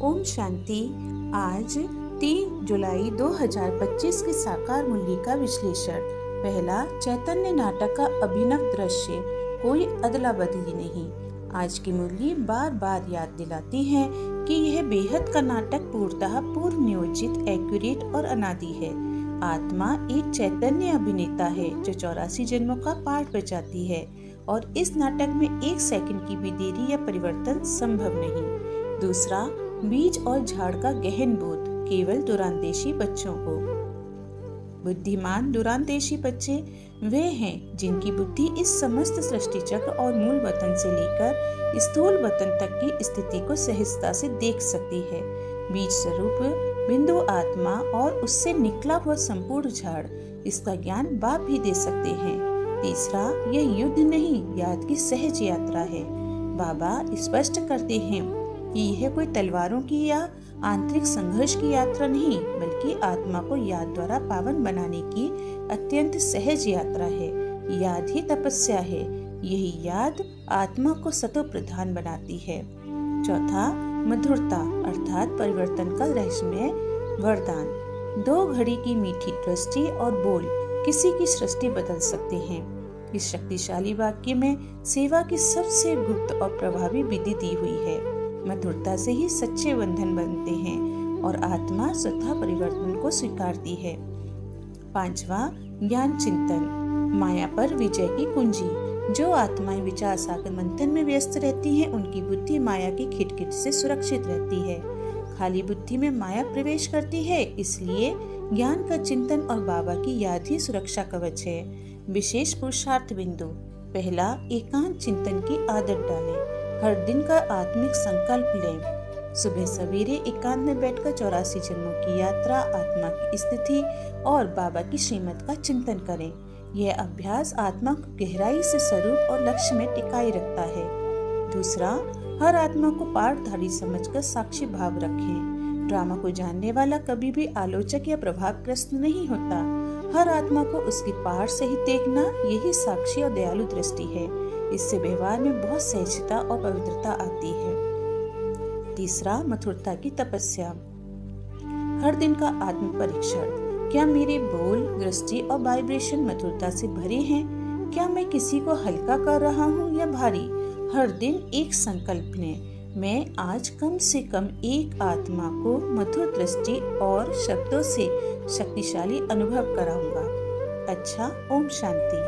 ओम शांति। आज 3 जुलाई 2025 की साकार मूल्य का विश्लेषण। पहला, चैतन्य नाटक का अभिनव दृश्य, कोई अदला बदली नहीं। आज की मूल्य बार बार याद दिलाती है कि यह बेहद का नाटक पूर्णतः पूर्व नियोजित, एक्यूरेट और अनादि है। आत्मा एक चैतन्य अभिनेता है जो 84 जन्मों का पाठ बजाती है और इस नाटक में 1 सेकंड की भी देरी या परिवर्तन संभव नहीं। दूसरा, बीज और झाड़ का गहन बोध केवल दुरांदेशी बच्चों को। बुद्धिमान दुरांदेशी बच्चे वे हैं जिनकी बुद्धि इस समस्त सृष्टि चक्र और मूल वतन से लेकर स्थूल वतन तक की स्थिति को सहजता से देख सकती है। बीज स्वरूप बिंदु आत्मा और उससे निकला हुआ संपूर्ण झाड़, इसका ज्ञान बाप भी दे सकते हैं। तीसरा, यह युद्ध नहीं, याद की सहज यात्रा है। बाबा स्पष्ट करते हैं कि यह कोई तलवारों की या आंतरिक संघर्ष की यात्रा नहीं, बल्कि आत्मा को याद द्वारा पावन बनाने की अत्यंत सहज यात्रा है। याद ही तपस्या है। यही याद आत्मा को सतो प्रधान बनाती है। चौथा, मधुरता अर्थात परिवर्तन का रहस्यमय वरदान। 2 घड़ी की मीठी दृष्टि और बोल किसी की सृष्टि बदल सकते हैं। इस शक्तिशाली वाक्य में सेवा की सबसे गुप्त और प्रभावी विधि दी हुई है। मधुरता से ही सच्चे बंधन बनते हैं और आत्मा स्वतः परिवर्तन को स्वीकारती है। 5वां, ज्ञान चिंतन माया पर विजय की कुंजी। जो आत्माएं विचार सागर मंथन में व्यस्त रहती हैं, उनकी बुद्धि माया की खिटखिट से सुरक्षित रहती है। खाली बुद्धि में माया प्रवेश करती है, इसलिए ज्ञान का चिंतन और बाबा की याद ही सुरक्षा कवच है। विशेष पुरुषार्थ बिंदु। पहला, एकांत चिंतन की आदत डालें। हर दिन का आत्मिक संकल्प लें। सुबह सवेरे एकांत में बैठकर 84 जन्मों की यात्रा, आत्मा की स्थिति और बाबा की श्रीमत का चिंतन करें। यह अभ्यास आत्मा को गहराई से स्वरूप और लक्ष्य में टिकाए रखता है। दूसरा, हर आत्मा को पाठधारी समझकर साक्षी भाव रखें। ड्रामा को जानने वाला कभी भी आलोचक या प्रभावग्रस्त नहीं होता। हर आत्मा को उसकी पाठ से ही देखना, यही साक्षी और दयालु दृष्टि है। इससे व्यवहार में बहुत सहजता और पवित्रता आती है। तीसरा, मधुरता की तपस्या। हर दिन का आत्म परीक्षण। क्या मेरे बोल, दृष्टि और वाइब्रेशन मधुरता से भरे हैं? क्या मैं किसी को हल्का कर रहा हूँ या भारी? हर दिन एक संकल्प लें, मैं आज कम से कम एक आत्मा को मधुर दृष्टि और शब्दों से शक्तिशाली अनुभव कराऊंगा। अच्छा, ओम शांति।